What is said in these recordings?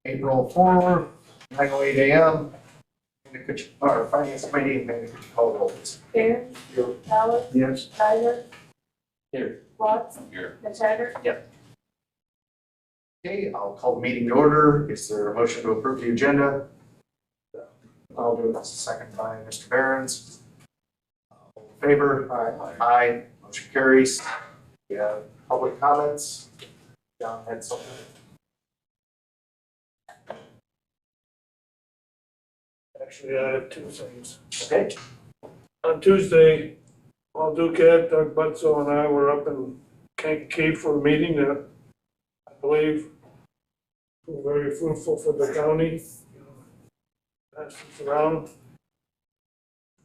April 4th, 9:08 a.m. Our Finance Committee, maybe we could call rolls. Beard, Here. Ballard, Yes. Tyler, Here. Watts, Here. McTaggart. Okay, I'll call the meeting to order. Is there a motion to approve the agenda? I'll do it. That's a second by Mr. Behrens. All in favor? Aye. Aye. Motion carries. We have public comments. John had something. Actually, I have two things. Okay. On Tuesday, Paul Duquette, Doug Butzel, and I were up in Kankakee for a meeting that I believe was very fruitful for the county. Pass this around.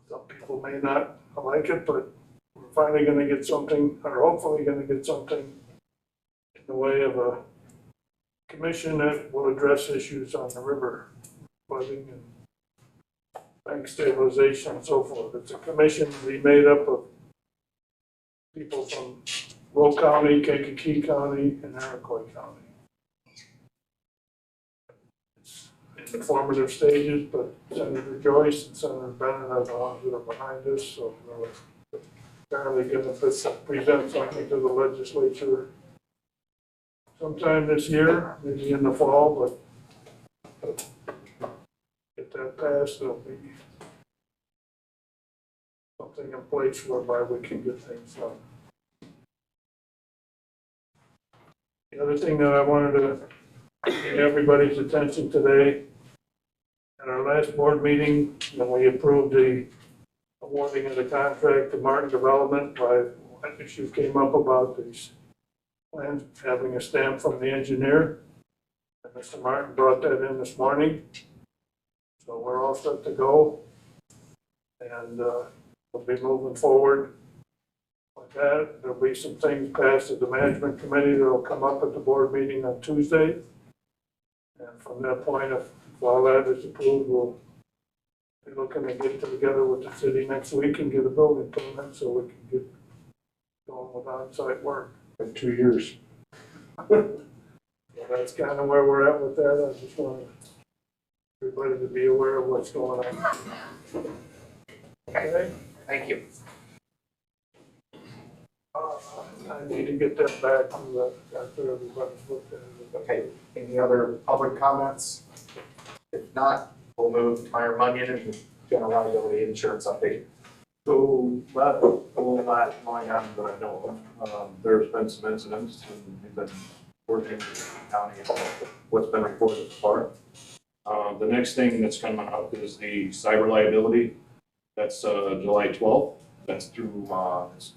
Some people may not like it, but we're finally gonna get something, or hopefully gonna get something in the way of a commission that will address issues on the river flooding and bank stabilization and so forth. It's a commission to be made up of people from Will County, Kankakee County, and Iroquois County. It's in the formative stages, but Senator Joyce and Senator Bennett are the ones that are behind us, so we're apparently gonna present something to the legislature sometime this year, maybe in the fall, but get that passed, there'll be something in place whereby we can get things done. The other thing that I wanted to get everybody's attention today, at our last board meeting, when we approved the awarding of the contract to Martin Development, issues came up about these plans having a stamp from the engineer. And Mr. Martin brought that in this morning. So we're all set to go. And we'll be moving forward with that. There'll be some things passed at the management committee that'll come up at the board meeting on Tuesday. And from that point, if all that is approved, we'll be looking to get together with the city next week and get a building permit so we can get going with on-site work. For 2 years. So that's kind of where we're at with that. I just wanted everybody to be aware of what's going on. Okay? Thank you. I need to get that back to after everybody's looked at it. Okay, any other public comments? If not, we'll move to Meyer Munyon and general liability insurance update. So, that whole lot going on that I know of, there's been some incidents and we've been working with the county on what's been reported so far. The next thing that's coming up is the cyber liability. That's, July 12th. That's through,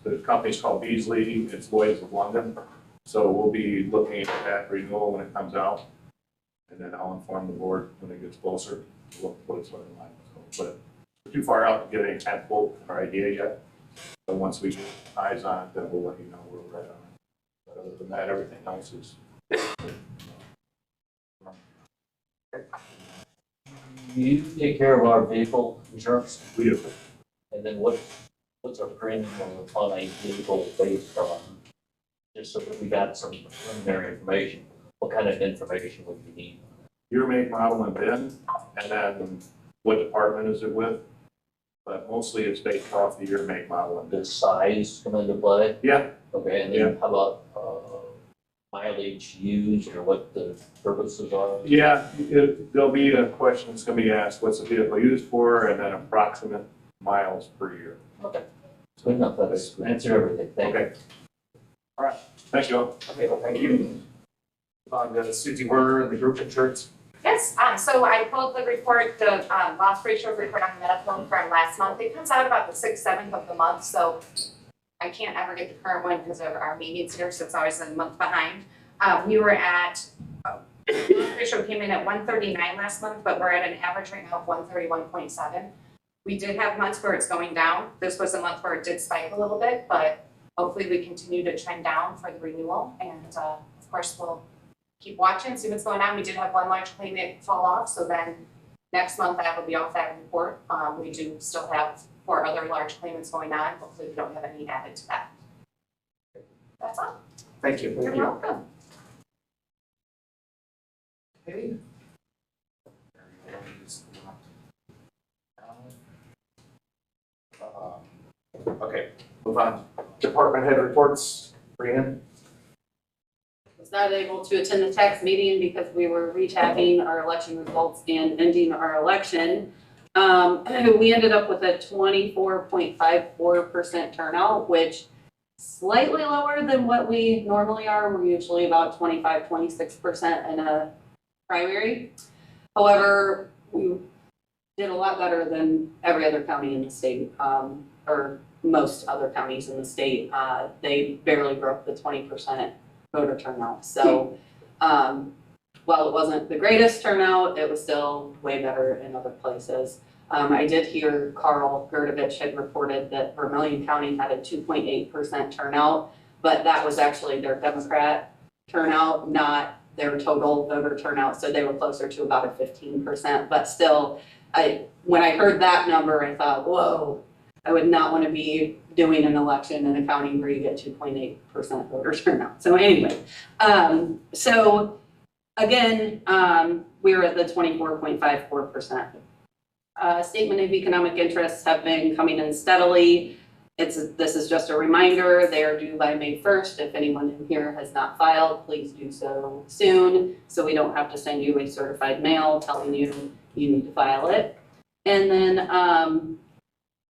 the company's called Beasley, it's Lloyd's of London. So we'll be looking at that renewal when it comes out. And then I'll inform the board when it gets closer, what it's looking like. So, but we're too far out to get any kind of quote or idea yet. So once we get eyes on it, then we'll let you know where we're at on it. But other than that, everything else is. You take care of our vehicle insurance, We do. and then what's our premium on a vehicle based on? Just so that we got some preliminary information, what kind of information would you need? Your make, model, and VIN, and then what department is it with? But mostly it's based off the year, make, model, and VIN. Does size come into play? Yeah, Okay, and then how about, mileage used or what the purposes are? yeah, there'll be a question that's gonna be asked, what's the vehicle used for, and then approximate miles per year. Okay, good enough, that's answer everything, thank you. Okay. All right, thank you all. Okay, well, thank you. On to Susie Werner and the group insurance. Yes, so I pulled the report, the loss ratio report on the medical from last month. It comes out about the 6th, 7th of the month, so I can't ever get the current one because of our meetings here, so it's always a month behind. We were at, loss ratio came in at 139 last month, but we're at an average right now of 131.7. We did have months where it's going down. This was a month where it did spike a little bit, but hopefully we continue to trend down for the renewal. And of course, we'll keep watching, see what's going on. We did have one large claim that fall off, so then next month that will be off that report. We do still have 4 other large claimants going on. Hopefully we don't have any added to that. That's all. Thank you. You're welcome. Okay, Okay, move on. Department head reports, Brian? Was not able to attend the tax meeting because we were recapping our election results and ending our election. We ended up with a 24.54% turnout, which slightly lower than what we normally are. We're usually about 25-26% in a primary. However, we did a lot better than every other county in the state, or most other counties in the state. They barely broke the 20% voter turnout. So while it wasn't the greatest turnout, it was still way better in other places. I did hear Carl Gerdovich had reported that Vermilion County had a 2.8% turnout, but that was actually their Democrat turnout, not their total voter turnout. So they were closer to about a 15%. But still, when I heard that number, I thought, whoa, I would not want to be doing an election in a county where you get 2.8% voter turnout. So anyway, so again, we're at the 24.54%. Statement of economic interests have been coming in steadily. This is just a reminder, they are due by May 1st. If anyone in here has not filed, please do so soon, so we don't have to send you a certified mail telling you you need to file it. And then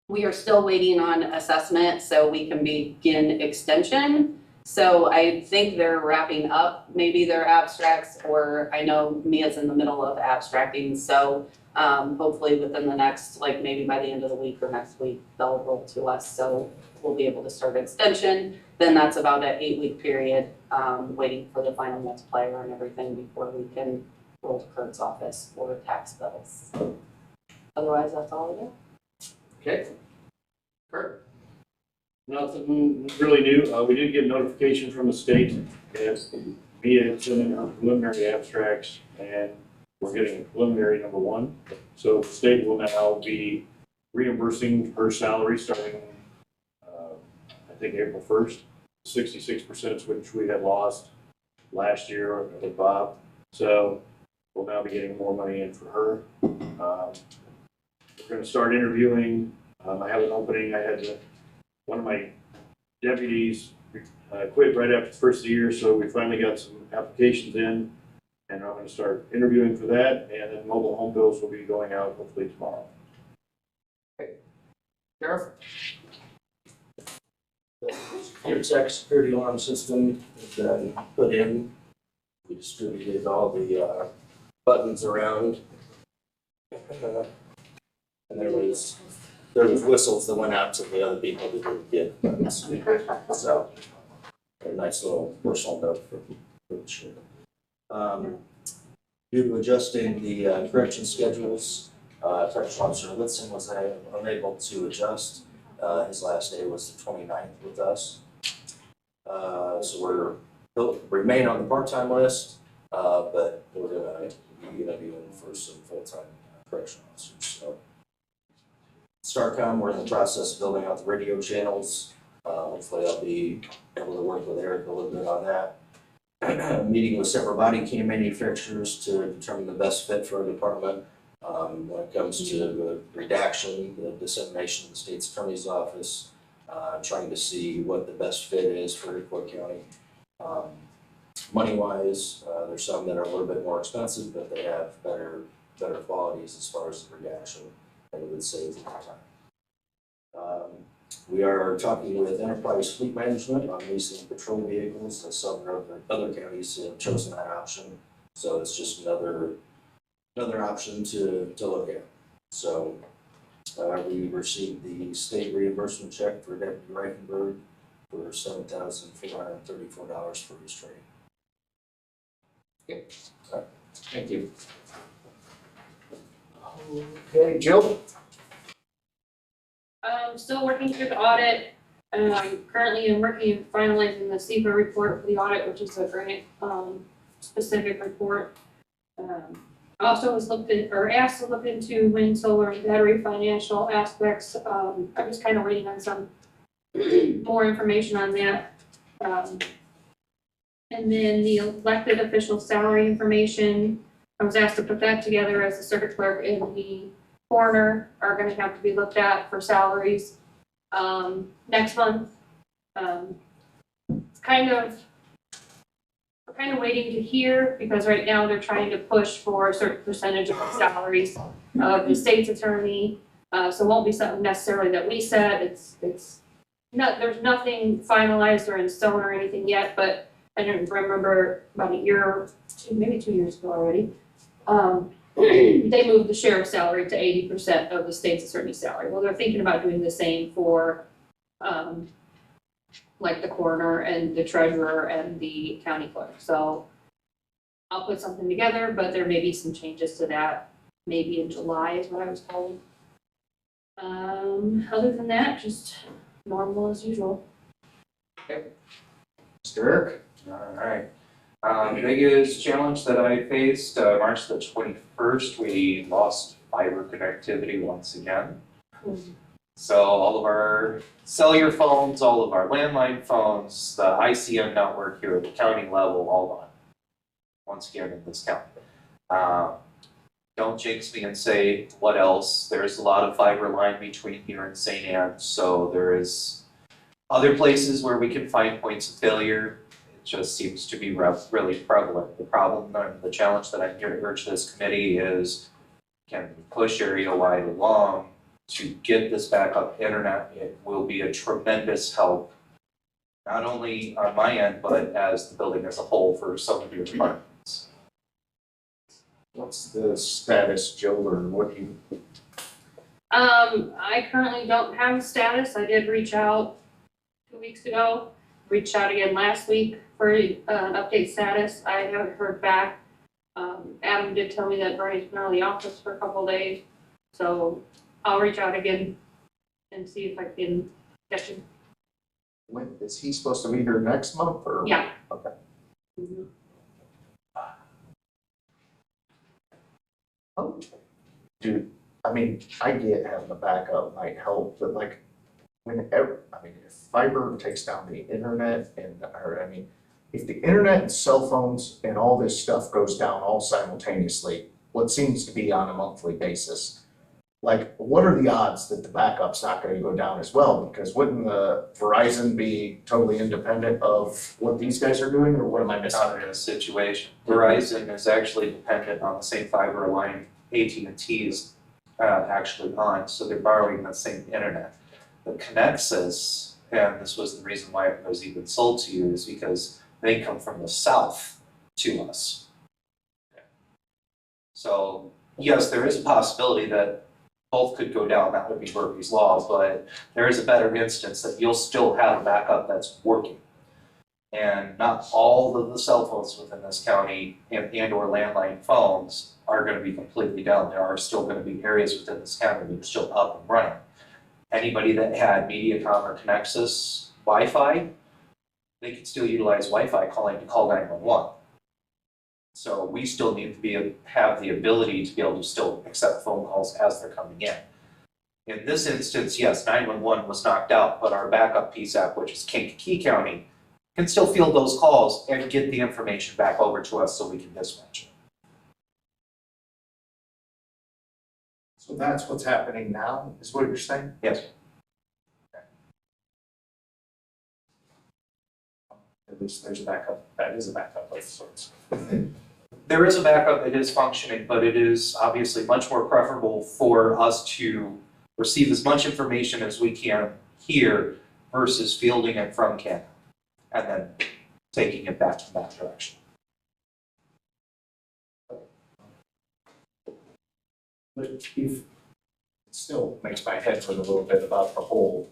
we are still waiting on assessment so we can begin extension. So I think they're wrapping up maybe their abstracts, or I know Mia's in the middle of abstracting. So hopefully within the next, like maybe by the end of the week or next week, they'll roll to us. So we'll be able to start extension. Then that's about an 8-week period, waiting for the final multiplier and everything before we can roll to Kurt's office for tax bills. Otherwise, that's all I got. Okay. Kurt? Nothing really new. We did get notification from the state that via sending our preliminary abstracts, and we're getting preliminary number 1. So the state will now be reimbursing her salary starting, I think April 1st, 66%, which we had lost last year with Bob. So we'll now be getting more money in for her. We're going to start interviewing. I have an opening. I had one of my deputies quit right after the first of the year, so we finally got some applications in, and I'm going to start interviewing for that, and then mobile home bills will be going out hopefully tomorrow. Sheriff? Your tech security alarm system has been put in. We distributed all the buttons around. And there was whistles that went out to the other people that didn't get buttons. So a nice little personal note for the sheriff. Due to adjusting the correction schedules, Correctional Officer Whitson was unable to adjust. His last day was the 29th with us. So he'll remain on the part-time list, but we're gonna be interviewing for some full-time correctional officers. So STARCOM, we're in the process of building out the radio channels. Hopefully I'll be able to work with Eric a little bit on that. Meeting with several body cam manufacturers to determine the best fit for our department. When it comes to redaction, the dissemination of the state's attorney's office, trying to see what the best fit is for Iroquois County. Money-wise, there's some that are a little bit more expensive, but they have better qualities as far as the redaction, and it would save time. We are talking with Enterprise Fleet Management on leasing patrol vehicles, as some other counties have chosen that option. So it's just another option to look at. So we received the state reimbursement check for Deputy Reichenberg for $7,434 for his training. Thank you. Okay, Jill? Still working through the audit. Currently I'm working finalizing the CEPA report for the audit, which is a grant specific report. I also was asked to look into wind, solar, and battery financial aspects. I'm just kind of waiting on some more information on that. And then the elected official salary information, I was asked to put that together as the circuit clerk and the coroner are going to have to be looked at for salaries. next month. It's we're kind of waiting to hear, because right now they're trying to push for a certain percentage of the salaries of the state's attorney. So it won't be something necessarily that we said, it's not, there's nothing finalized or in stone or anything yet, but I don't remember about a year, maybe 2 years ago already. They moved the sheriff's salary to 80% of the state's attorney's salary. Well, they're thinking about doing the same for, like the coroner and the treasurer and the county clerk. So I'll put something together, but there may be some changes to that, maybe in July is what I was told. Other than that, just normal as usual. Mr. Eric? All right. Biggest challenge that I faced, March the 21st, we lost fiber connectivity once again. So all of our cellular phones, all of our landline phones, the ICM network here at the county level, all gone. Once again in this county. Don't jinx me and say what else. There's a lot of fiber line between here and St. Anne, so there is other places where we can find points of failure. It just seems to be really prevalent. The problem and the challenge that I'm here to urge this committee is, can we push area-wide along to get this backup internet? It will be a tremendous help, not only on my end, but as the building as a whole for some of your departments. What's the status, Joe, or what do you? I currently don't have a status. I did reach out 2 weeks ago, reached out again last week for an update status. I haven't heard back. Adam did tell me that Bernie's been out of the office for a couple of days, so I'll reach out again and see if I can catch him. When, is he supposed to be here next month or? Yeah. Okay. Mhm. Oh, dude, I mean, I get having a backup might help, but like, whenever, I mean, if fiber takes down the internet and, or, I mean, if the internet and cell phones and all this stuff goes down all simultaneously, what seems to be on a monthly basis, like, what are the odds that the backup's not gonna go down as well? Because wouldn't the Verizon be totally independent of what these guys are doing, or what am I missing? Not in a situation. Verizon is actually dependent on the same fiber line AT&T is actually on, so they're borrowing the same internet. The Connexus, and this was the reason why it was even sold to you, is because they come from the south to us. So yes, there is a possibility that both could go down, that would be Murphy's Law, but there is a better instance that you'll still have a backup that's working. And not all of the cell phones within this county and or landline phones are gonna be completely down. There are still gonna be areas within this county that are still up and running. Anybody that had MediaCom or Connexus Wi-Fi, they could still utilize Wi-Fi calling to call 911. So we still need to have the ability to be able to still accept phone calls as they're coming in. In this instance, yes, 911 was knocked out, but our backup PSAP, which is Kankakee County, can still field those calls and get the information back over to us so we can dispatch it. So that's what's happening now, is what you're saying? Yes. At least there's a backup, that is a backup of sorts. There is a backup, it is functioning, but it is obviously much more preferable for us to receive as much information as we can here versus fielding it from Canada and then taking it back to that direction. But if, it still makes my head hurt a little bit about the whole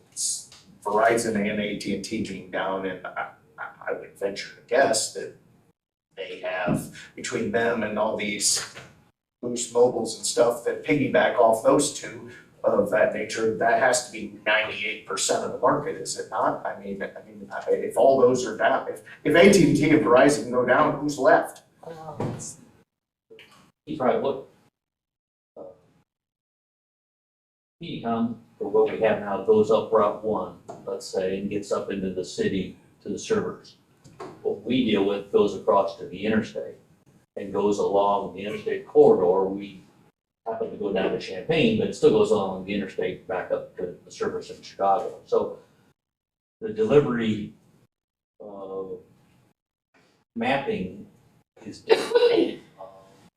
Verizon and AT&T being down, and I would venture to guess that they have, between them and all these Boost Mobiles and stuff that piggyback off those two of that nature, that has to be 98% of the market, is it not? I mean, if all those are down, if AT&T and Verizon go down, who's left? You probably look. Mediacom, or what we have now, goes up Route 1, let's say, and gets up into the city to the servers. What we deal with goes across to the interstate and goes along the interstate corridor. We happen to go down to Champaign, but it still goes along the interstate back up to the service in Chicago. So the delivery mapping is different.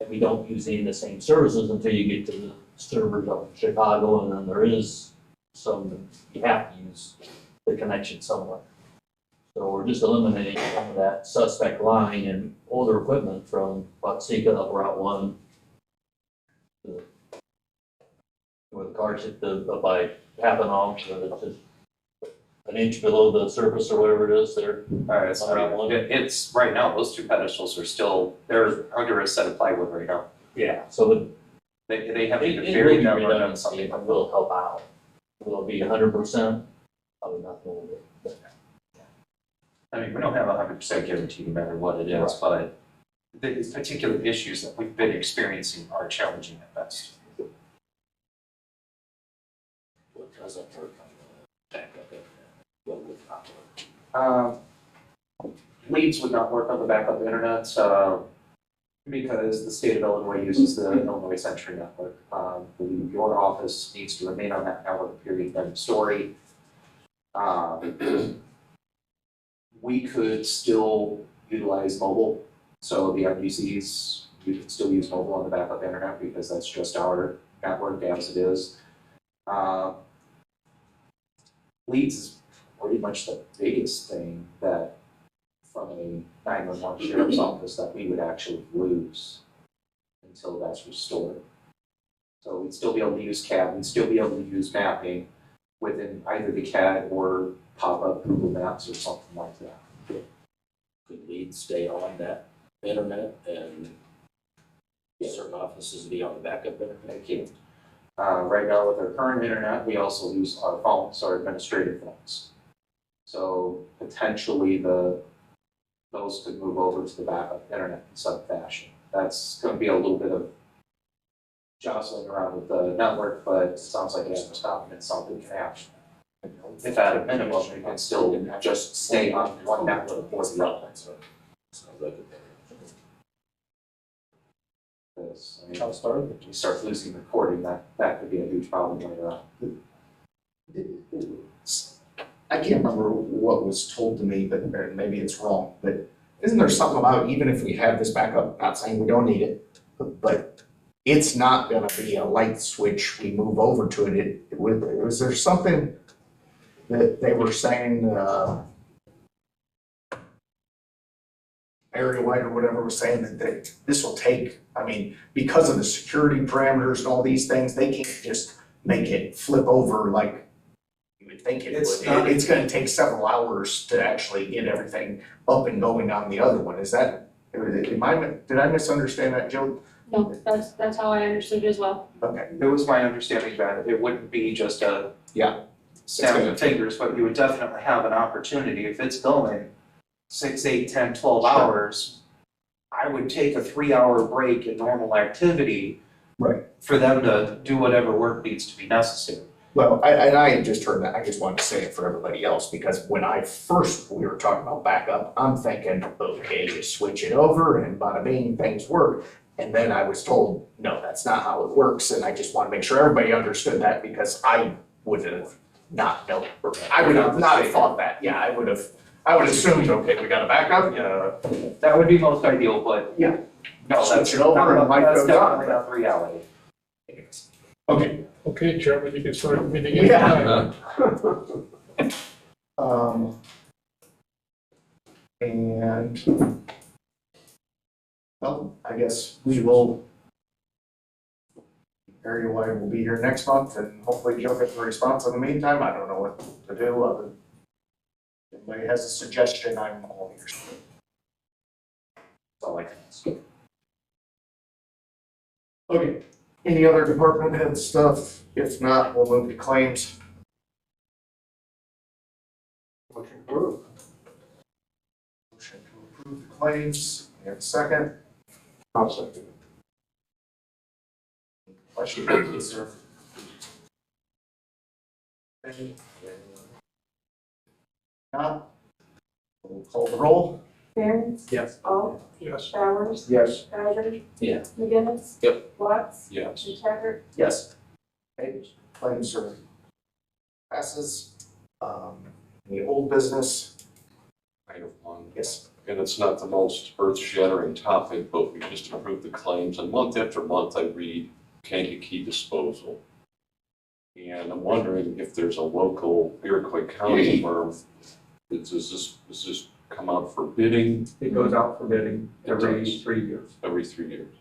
And we don't use any of the same services until you get to the servers up in Chicago, and then there is some, you have to use the connection somewhere. So we're just eliminating some of that suspect line and older equipment from Watsika up Route 1. Where the cars hit by half an ounce, or it's just an inch below the surface or whatever it is there. Alright, so it's, right now, those two pedestals are still, they're under a set of plywood right now. Yeah. So They have it either will buried be them or done redundant, something. it will help out. Will it be 100%? Probably not a little bit. I mean, we don't have 100% guarantee no matter what it is, but the particular issues that we've been experiencing are challenging at best. What doesn't work on the backup internet? What would not work? Leads would not work on the backup internet, because the state of Illinois uses the Illinois Century Network. Your office needs to remain on that network, period, end of story. We could still utilize mobile, so the MUCs, you can still use mobile on the backup internet because that's just our network as it is. Leads is pretty much the biggest thing that from a 911 sheriff's office that we would actually lose until that's restored. So we'd still be able to use CAD, we'd still be able to use mapping within either the CAD or pop-up Google Maps or something like that. Could leads stay on that internet and certain offices be on the backup internet? They can't. Right now with our current internet, we also use our phones, our administrative phones. So potentially those could move over to the backup internet in some fashion. That's going to be a little bit of jostling around with the network, but it sounds like it's stopping and something can happen. If at a minimum, we can still just stay on one network or the other. Sounds like it. Because, I mean, if we start losing recording, that could be a huge problem later on. I can't remember what was told to me, but or maybe it's wrong, but isn't there something about even if we have this backup, not saying we don't need it, but it's not gonna be a light switch, we move over to it, was there something that they were saying, Area Wide or whatever was saying that this will take, I mean, because of the security parameters and all these things, they can't just make it flip over like you would think it It's would. not- It's gonna take several hours to actually get everything up and going on the other one. Is that, did I misunderstand that, Joe? No, that's how I understood it as well. Okay, It was my understanding that it wouldn't be just a Yeah. snap of fingers, but you would definitely have an opportunity if it's going 6, 8, 10, 12 hours. I would take a 3-hour break in normal activity. Right. For them to do whatever work needs to be necessary. well, I just heard that, I just wanted to say it for everybody else, because when we were talking about backup, I'm thinking, okay, you switch it over and bada bing, things work. And then I was told, no, that's not how it works, and I just want to make sure everybody understood that, because I would have not known, or I would have not thought that, yeah, I would assume, okay, we got a backup, That would be most ideal, but. Yeah. No, that's, Switch it over and life that's goes on. definitely not the reality. Okay. Okay, Chairman, you can start the meeting Yeah. anytime. And, well, I guess we will, Area Wide will be here next month, and hopefully Joe gets a response in the meantime. I don't know what to do, other, if anybody has a suggestion, I'm all ears. That's all I can ask. Okay, any other department head stuff? If not, we'll move to claims. Motion approved. Motion to approve the claims. We have a second. I'll second. Question, please, sir. Not. We'll call the roll. Barron, Yes. Alt, Yes. Bowers, Yes. Geiger. Yeah. McGinnis. Yep. Watts, Yes. and Taggart. Yes. Okay, claims are passes. Any old business? I have one, Yes. and it's not the most earth-shattering topic, but we just approved the claims, and month after month I read Kankakee disposal. And I'm wondering if there's a local Iroquois County firm, does this come out for bidding It goes out for bidding every does. 3 years. every 3 years?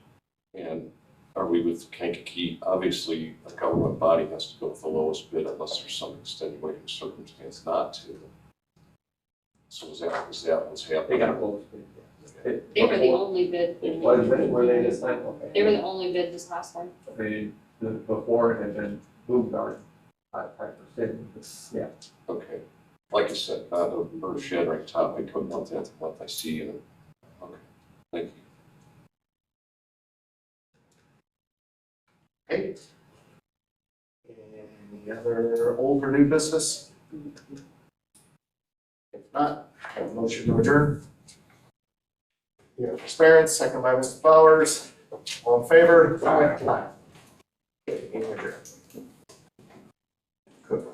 And are we with Kankakee? Obviously, a government body has to go with the lowest bid unless there's some extenuating circumstance not to. So is that what's They happening? got lowest bid. They were the only bid. What is it, were they this time? They were the only bid this last time. Before it had been Boomguard, type of city. Yeah. Okay, like I said, not a earth-shattering topic, but month after month I see it. Okay, thank you. Okay. Any other old or new business? If not, I have a motion to adjourn. Yeah, Mr. Barron, second by Mr. Flowers. All in favor? Aye. Okay, meeting adjourned. Good.